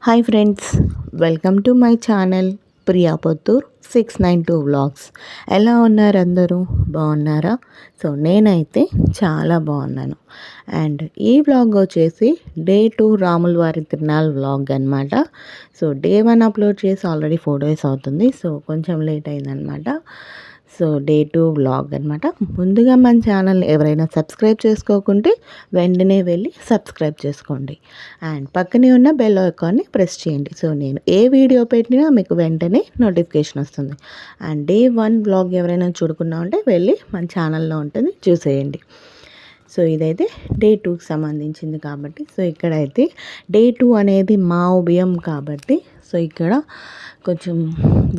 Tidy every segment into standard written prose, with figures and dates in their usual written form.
Hi friends, welcome to my channel Priya Pottur 692 vlogs. ఎలా ఉన్నారు అందరూ? బాగున్నారా? సో నేనైతే చాలా బాగున్నాను. అండ్ ఈ వ్లాగ్ వచ్చేసి డే 2 రాముల వారి తిరునాళ్ళ వ్లాగ్ అనమాట. సో డే 1 అప్లోడ్ చేసి ఆల్రెడీ 4 డేస్ అవుతుంది. సో కొంచెం లేట్ అయిందనమాట. సో డే 2 వ్లాగ్ అనమాట. ముందుగా మన ఛానల్ ఎవరైనా సబ్స్క్రైబ్ చేసుకోకుంటే వెంటనే వెళ్ళి సబ్స్క్రైబ్ చేసుకోండి. అండ్ పక్కనే ఉన్న బెల్ ఐకాన్ని ప్రెస్ చేయండి. సో నేను ఏ వీడియో పెట్టినా మీకు వెంటనే నోటిఫికేషన్ వస్తుంది. అండ్ డే 1 వ్లాగ్ ఎవరైనా చూడకుండా ఉంటే వెళ్ళి మన ఛానల్లో ఉంటుంది, చూసేయండి. సో ఇదైతే డే 2కి సంబంధించింది కాబట్టి, సో ఇక్కడైతే డే 2 అనేది మా ఉభయం కాబట్టి, సో ఇక్కడ కొంచెం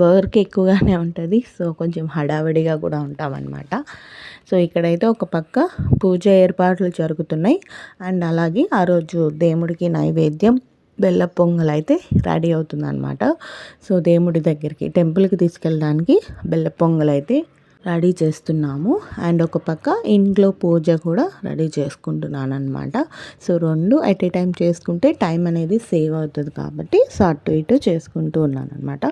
వర్క్ ఎక్కువగానే ఉంటుంది. సో కొంచెం హడావిడిగా కూడా ఉంటామన్నమాట. సో ఇక్కడైతే ఒక పక్క పూజ ఏర్పాట్లు జరుగుతున్నాయి. అండ్ అలాగే ఆ రోజు దేవుడికి నైవేద్యం బెల్ల పొంగల్ అయితే రెడీ అవుతుందన్నమాట. సో దేవుడి దగ్గరికి టెంపుల్కి తీసుకెళ్ళడానికి బెల్ల పొంగల్ అయితే రెడీ చేస్తున్నాము. అండ్ ఒక పక్క ఇంట్లో పూజ కూడా రెడీ చేసుకుంటున్నాను అనమాట. సో రెండు అట్ ఏ టైం చేసుకుంటే టైం అనేది సేవ్ అవుతుంది కాబట్టి సో అటు ఇటు చేసుకుంటూ ఉన్నాను అనమాట.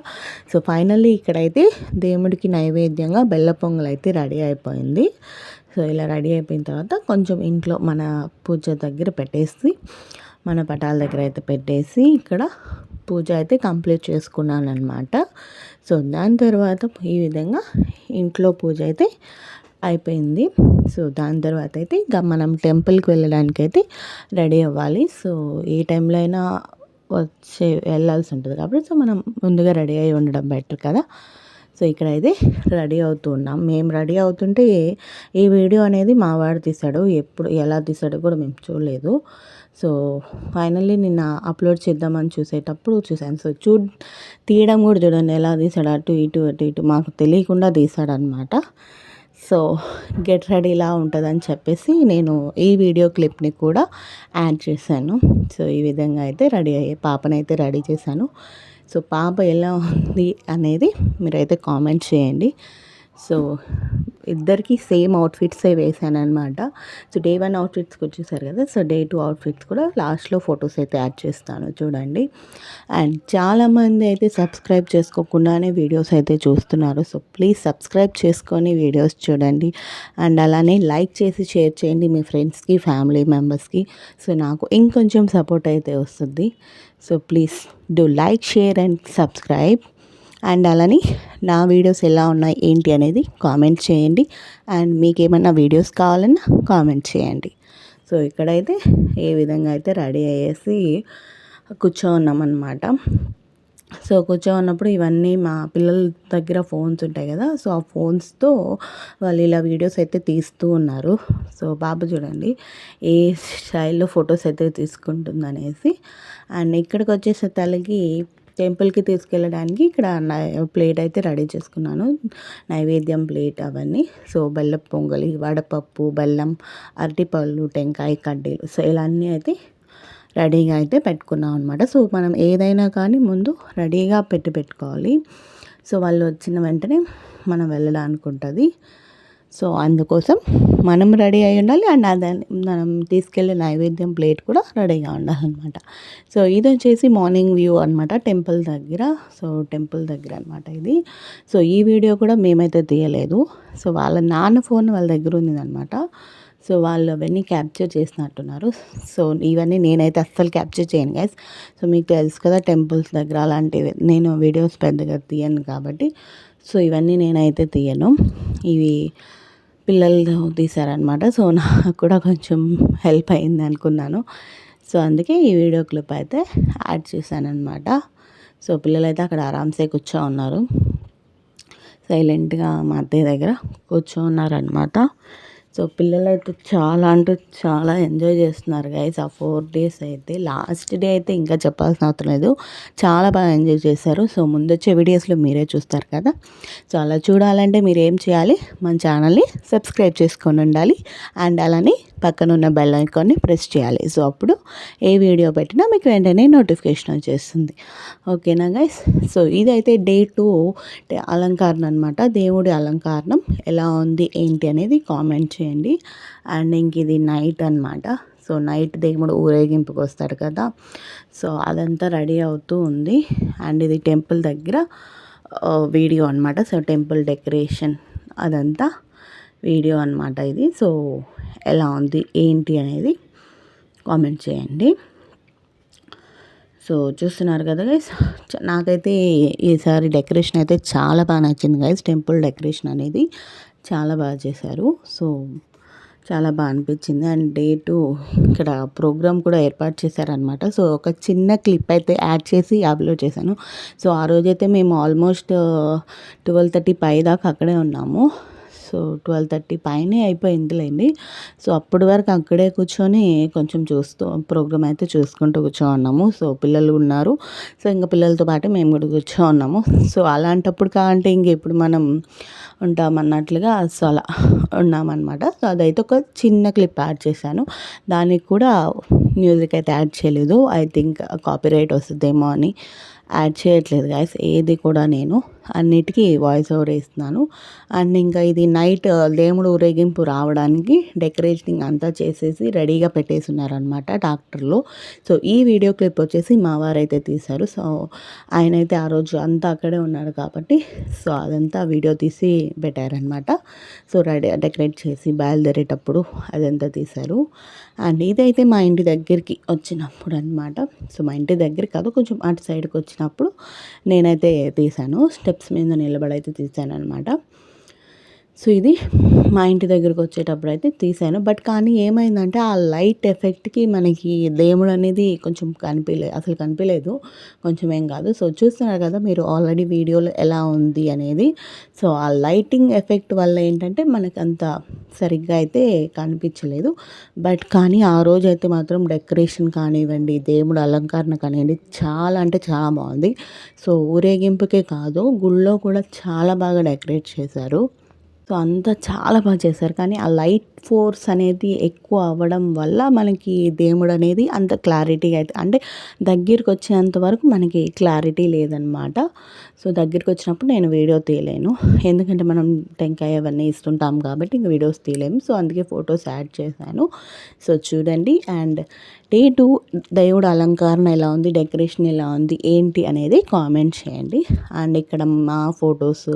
సో ఫైనల్లీ ఇక్కడైతే దేవుడికి నైవేద్యంగా బెల్ల పొంగల్ అయితే రెడీ అయిపోయింది. సో ఇలా రెడీ అయిపోయిన తర్వాత కొంచెం ఇంట్లో మన పూజ దగ్గర పెట్టేసి, మన పటాల దగ్గర అయితే పెట్టేసి ఇక్కడ పూజ అయితే కంప్లీట్ చేసుకున్నాను అనమాట. సో దాని తర్వాత ఈ విధంగా ఇంట్లో పూజ అయితే అయిపోయింది. సో దాని తర్వాత అయితే ఇంకా మనం టెంపుల్కి వెళ్ళడానికి అయితే రెడీ అవ్వాలి. సో ఏ టైంలో అయినా వెళ్ళాల్సి ఉంటుంది కాబట్టి సో మనం ముందుగా రెడీ అయి ఉండడం బెటర్ కదా. సో ఇక్కడైతే రెడీ అవుతూ ఉన్నాం. మేము రెడీ అవుతుంటే ఈ వీడియో అనేది మా వాడు తీశాడు. ఎప్పుడు ఎలా తీసాడో కూడా మేము చూడలేదు. సో ఫైనల్లీ నిన్న అప్లోడ్ చేద్దామని చూసేటప్పుడు చూశాను. సో తీయడం కూడా చూడండి ఎలా తీసాడు, అటు ఇటు మాకు తెలియకుండా తీసాడనమాట. సో గెట్ రెడీలా ఉంటుందని చెప్పేసి నేను ఈ వీడియో క్లిప్ని కూడా యాడ్ చేశాను. సో ఈ విధంగా అయితే రెడీ అయ్యే పాపనైతే రెడీ చేశాను. సో పాప ఎలా ఉంది అనేది మీరైతే కామెంట్ చేయండి. సో ఇద్దరికి సేమ్ అవుట్ఫిట్సే వేసాను అనమాట. సో డే 1 అవుట్ఫిట్స్కి వచ్చేసారు కదా. సో డే 2 అవుట్ఫిట్స్ కూడా లాస్ట్లో ఫొటోస్ అయితే యాడ్ చేస్తాను చూడండి. అండ్ చాలామంది అయితే సబ్స్క్రైబ్ చేసుకోకుండానే వీడియోస్ అయితే చూస్తున్నారు. సో ప్లీజ్ సబ్స్క్రైబ్ చేసుకొని వీడియోస్ చూడండి. అండ్ అలానే లైక్ చేసి షేర్ చేయండి మీ ఫ్రెండ్స్కి, ఫ్యామిలీ మెంబర్స్కి. సో నాకు ఇంకొంచెం సపోర్ట్ అయితే వస్తుంది. So please do like, share and subscribe. And అలానే నా వీడియోస్ ఎలా ఉన్నాయి ఏంటి అనేది కామెంట్ చేయండి. అండ్ మీకు ఏమన్నా వీడియోస్ కావాలన్నా కామెంట్ చేయండి. సో ఇక్కడైతే ఏ విధంగా అయితే రెడీ అయ్యేసి కూర్చోన్నామన్నమాట. సో కూర్చోన్నప్పుడు ఇవన్నీ మా పిల్లల దగ్గర ఫోన్స్ ఉంటాయి కదా. సో ఆ ఫోన్స్తో వాళ్ళు ఇలా వీడియోస్ అయితే తీస్తూ ఉన్నారు. సో బాబు చూడండి ఏ స్టైల్లో ఫొటోస్ అయితే తీసుకుంటుందనేసి. అండ్ ఇక్కడికి వచ్చేసే తలకి టెంపుల్కి తీసుకెళ్ళడానికి ఇక్కడ ప్లేట్ అయితే రెడీ చేసుకున్నాను, నైవేద్యం ప్లేట్ అవన్నీ. సో బెల్లం పొంగలి, వడపప్పు, బెల్లం, అరటిపళ్ళు, టెంకాయ, కడ్డీలు, సో ఇలా అన్నీ అయితే రెడీగా అయితే పెట్టుకున్నాం అనమాట. సో మనం ఏదైనా కానీ ముందు రెడీగా పెట్టుకోవాలి. సో వాళ్ళు వచ్చిన వెంటనే మనం వెళ్ళడానికి ఉంటుంది. సో అందుకోసం మనం రెడీ అయి ఉండాలి. అండ్ అది మనం తీసుకెళ్ళే నైవేద్యం ప్లేట్ కూడా రెడీగా ఉండాలన్నమాట. సో ఇది వచ్చేసి మార్నింగ్ వ్యూ అనమాట టెంపుల్ దగ్గర. సో టెంపుల్ దగ్గర అనమాట ఇది. సో ఈ వీడియో కూడా మేమైతే తీయలేదు. సో వాళ్ళ నాన్న ఫోన్ వాళ్ళ దగ్గర ఉందన్నమాట. సో వాళ్ళు అవన్నీ క్యాప్చర్ చేసినట్టున్నారు. సో ఇవన్నీ నేనైతే అస్సలు క్యాప్చర్ చేయను గైస్. సో మీకు తెలుసు కదా టెంపుల్స్ దగ్గర అలాంటివి నేను వీడియోస్ పెద్దగా తీయను కాబట్టి సో ఇవన్నీ నేనైతే తీయను. ఇవి పిల్లలు తీశారనమాట. సో నాకు కూడా కొంచెం హెల్ప్ అయింది అనుకున్నాను. సో అందుకే ఈ వీడియో క్లిప్ అయితే యాడ్ చేశానమాట. సో పిల్లలైతే అక్కడ ఆరామ్సే కూర్చో ఉన్నారు, సైలెంట్గా మా అత్తయ్య దగ్గర కూర్చో ఉన్నారనమాట. సో పిల్లలైతే చాలా అంటే చాలా ఎంజాయ్ చేస్తున్నారు గైస్. ఆ 4 days అయితే లాస్ట్ డే అయితే ఇంకా చెప్పాల్సిన అవసరం లేదు, చాలా బాగా ఎంజాయ్ చేశారు. సో ముందు వచ్చే వీడియోస్లో మీరే చూస్తారు కదా. సో అలా చూడాలంటే మీరు ఏం చేయాలి, మన ఛానల్ని సబ్స్క్రైబ్ చేసుకొని ఉండాలి. అండ్ అలానే పక్కన ఉన్న బెల్ ఐకాన్ని ప్రెస్ చేయాలి. సో అప్పుడు ఏ వీడియో పెట్టినా మీకు వెంటనే నోటిఫికేషన్ వచ్చేస్తుంది. ఓకేనా గైస్. సో ఇదైతే డే 2 అలంకరణ అనమాట. దేవుడి అలంకరణం ఎలా ఉంది ఏంటి అనేది కామెంట్ చేయండి. అండ్ ఇంక ఇది నైట్ అనమాట. సో నైట్ దేవుడు ఊరేగింపుకి వస్తాడు కదా, సో అదంతా రెడీ అవుతూ ఉంది. అండ్ ఇది టెంపుల్ దగ్గర వీడియో అనమాట. సో టెంపుల్ డెకరేషన్ అదంతా వీడియో అనమాట ఇది. సో ఎలా ఉంది ఏంటి అనేది కామెంట్ చేయండి. సో చూస్తున్నారు కదా గైస్, నాకైతే ఈసారి డెకరేషన్ అయితే చాలా బాగా నచ్చింది గైస్. టెంపుల్ డెకరేషన్ అనేది చాలా బాగా చేశారు. సో చాలా బాగా అనిపించింది. అండ్ డే 2 ఇక్కడ ప్రోగ్రామ్ కూడా ఏర్పాటు చేశారనమాట. సో ఒక చిన్న క్లిప్ అయితే యాడ్ చేసి అప్లోడ్ చేశాను. సో ఆ రోజైతే మేము ఆల్మోస్ట్ 12:30 పైదాకా అక్కడే ఉన్నాము. సో 12:30 పైనే అయిపోయిందిలేండి. సో అప్పటి వరకు అక్కడే కూర్చొని కొంచెం ప్రోగ్రామ్ అయితే చూసుకుంటూ ఉన్నాము. సో పిల్లలు ఉన్నారు. సో ఇంకా పిల్లలతో పాటు మేము కూడా ఉన్నాము. సో అలాంటప్పుడు కావంటే ఇంకెప్పుడు మనం ఉంటామన్నట్లుగా సో అలా ఉన్నామన్నమాట. సో అదైతే ఒక చిన్న క్లిప్ యాడ్ చేశాను. దానికి కూడా మ్యూజిక్ అయితే యాడ్ చేయలేదు. ఐ థింక్ కాపీరైట్ వస్తుందేమో అని యాడ్ చేయట్లేదు గైస్. ఏది కూడా నేను అన్నిటికీ వాయిస్ ఓవర్ ఇస్తున్నాను. అండ్ ఇంకా ఇది నైట్ దేవుడు ఊరేగింపు రావడానికి డెకరేటింగ్ అంతా చేసేసి రెడీగా పెట్టేసి ఉన్నారనమాట డాక్టర్లు. సో ఈ వీడియో క్లిప్ వచ్చేసి మా వారైతే తీశారు. సో ఆయన అయితే ఆ రోజు అంతా అక్కడే ఉన్నాడు కాబట్టి సో అదంతా వీడియో తీసి పెట్టారనమాట. సో డెకరేట్ చేసి బయలుదేరేటప్పుడు అదంతా తీశారు. అండ్ ఇదైతే మా ఇంటి దగ్గరికి వచ్చినప్పుడు అనమాట. సో మా ఇంటి దగ్గర కాదు, కొంచెం అటు సైడ్కి వచ్చినప్పుడు నేనైతే తీశాను. స్టెప్స్ మీద నిలబడైతే తీశాను అనమాట. సో ఇది మా ఇంటి దగ్గరకు వచ్చేటప్పుడు అయితే తీశాను. బట్ కానీ ఏమైందంటే ఆ లైట్ ఎఫెక్ట్కి మనకి దేవుడు అనేది కొంచెం అసలు కనిపించలేదు. కొంచెం ఏం కాదు. సో చూస్తున్నారు కదా మీరు ఆల్రెడీ వీడియోలో ఎలా ఉంది అనేది. సో ఆ లైటింగ్ ఎఫెక్ట్ వల్ల ఏంటంటే మనకు అంత సరిగ్గా అయితే కనిపించలేదు. బట్ కానీ ఆ రోజు అయితే మాత్రం డెకరేషన్ కానివ్వండి, దేవుడు అలంకరణ కానివ్వండి చాలా అంటే చాలా బాగుంది. సో ఊరేగింపుకే కాదు, గుళ్ళో కూడా చాలా బాగా డెకరేట్ చేశారు. సో అంతా చాలా బాగా చేశారు. కానీ ఆ లైట్ ఫోర్స్ అనేది ఎక్కువ అవ్వడం వల్ల మనకి దేవుడు అనేది అంత క్లారిటీగా అయితే అంటే దగ్గరికి వచ్చేంత వరకు మనకి క్లారిటీ లేదనమాట. సో దగ్గరికి వచ్చినప్పుడు నేను వీడియో తీయలేను, ఎందుకంటే మనం టెంకాయ అవన్నీ ఇస్తుంటాం కాబట్టి ఇంక వీడియోస్ తీయలేము. సో అందుకే ఫొటోస్ యాడ్ చేశాను. సో చూడండి. అండ్ డే 2 దేవుడు అలంకరణ ఎలా ఉంది, డెకరేషన్ ఎలా ఉంది ఏంటి అనేది కామెంట్ చేయండి. అండ్ ఇక్కడ మా ఫొటోస్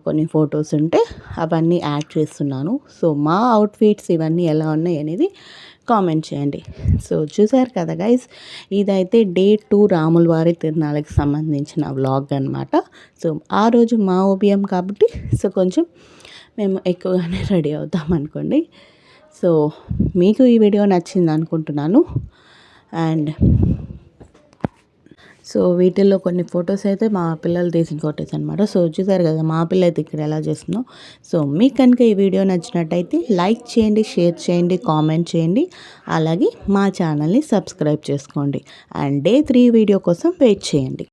కొన్ని ఫొటోస్ ఉంటే అవన్నీ యాడ్ చేస్తున్నాను. సో మా అవుట్ఫిట్స్ ఇవన్నీ ఎలా ఉన్నాయి అనేది కామెంట్ చేయండి. సో చూసారు కదా గైస్, ఇదైతే డే 2 రాముల వారి తిరునాళ్ళకి సంబంధించిన వ్లాగ్ అనమాట. సో ఆ రోజు మా ఓబియం కాబట్టి సో కొంచెం మేము ఎక్కువగానే రెడీ అవుతాం అనుకోండి. సో మీకు ఈ వీడియో నచ్చింది అనుకుంటున్నాను. అండ్ సో వీటిల్లో కొన్ని ఫొటోస్ అయితే మా పిల్లలు తీసిన ఫొటోస్ అనమాట. సో చూసారు కదా మా పిల్ల అయితే ఇక్కడ ఎలా చేస్తుందో. సో మీకు కనుక ఈ వీడియో నచ్చినట్టయితే లైక్ చేయండి, షేర్ చేయండి, కామెంట్ చేయండి. అలాగే మా ఛానల్ని సబ్స్క్రైబ్ చేసుకోండి. అండ్ డే 3 వీడియో కోసం వెయిట్ చేయండి.